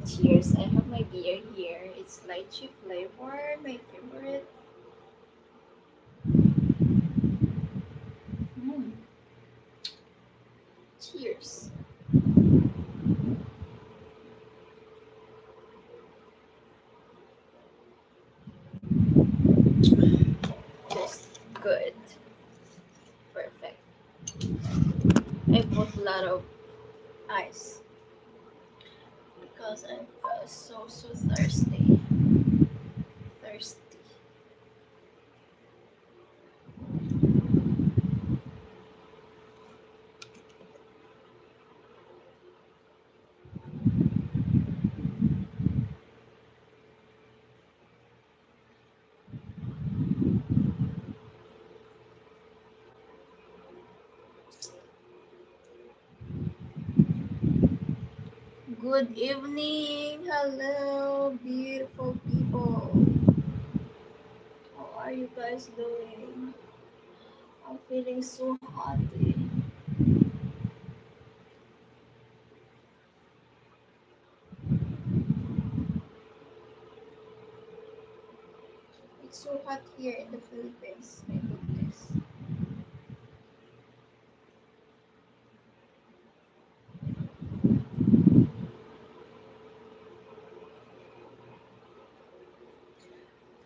Cheers. I have my beer here. It's lychee flavor, my favorite. Mm. Cheers. Just good. Perfect. I put a lot of ice because I'm so thirsty. Thirsty. Good evening. Hello, beautiful people. How are you guys doing? I'm feeling so hotty. It's so hot here in the Philippines. My goodness.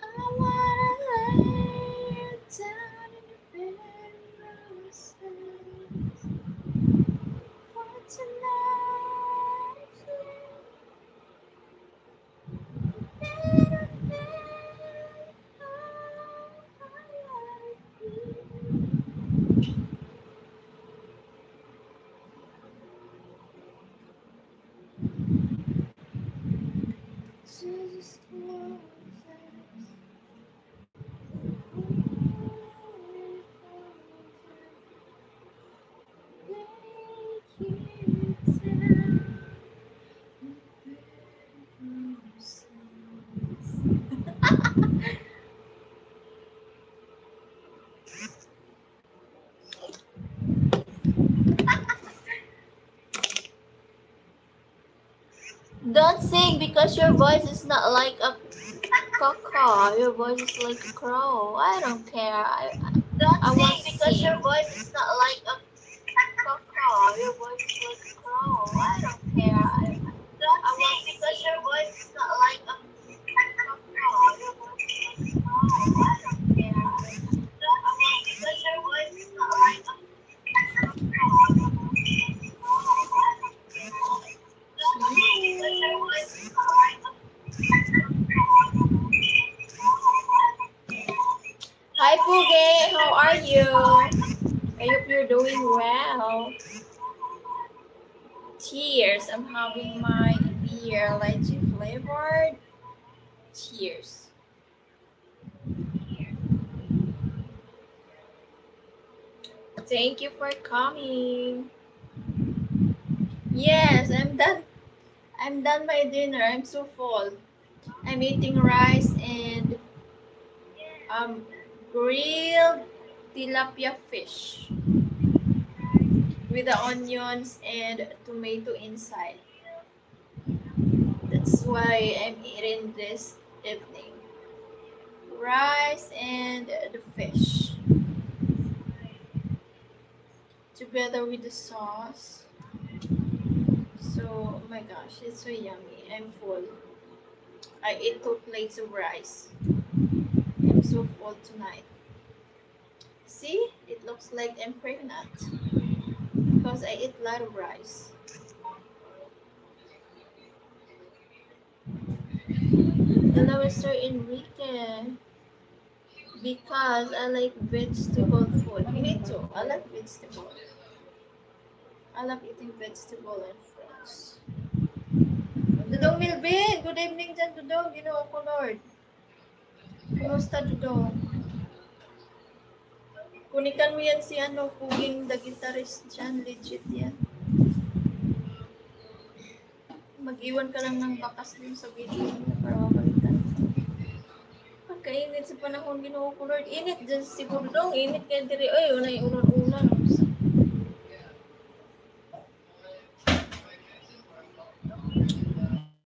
I wanna lay down in the bed of roses for tonight. Just don't sing because your voice is not like a caw. Your voice is like a crow. I don't care. Don't I sing because your voice is not like a caw. Your voice is like a crow. I don't care. Don't sing because your voice is not like a caw. Your voice is like a crow. I don't care. Don't sing because your voice is not like a caw. Your voice is like a crow. I don't care. Don't sing because your voice is not like a Hi Puge, how are you? I hope you're doing well. Cheers, I'm having my beer lychee flavored. Cheers. Thank you for coming. Yes, I'm done. I'm done my dinner. I'm so full. I'm eating rice and um grilled tilapia fish with the onions and tomato inside. That's why I'm eating this evening. Rice and the fish together with the sauce. So, oh my gosh, it's so yummy. I'm full. I ate 2 plates of rice. I'm so full tonight. See, it looks like I'm pregnant because I eat a lot of rice. Hello, Mr. Enrique. Because I like vegetable food. Me too. I like vegetable. I love eating vegetable and fruits. Dudong Milvin! Good evening dyan, Dudong. Ginoo ko, Lord. Kumusta, Dudong? Kunikan mo yan si Puging the guitarist dyan. Legit yan. Mag-iwan ka lang ng bakas dun sa video niya para mabalitan. Pagkainit sa panahon, Ginoo ko, Lord. Init dyan si Dudong. Init kaya diri. Oy, unay ulan-ulan.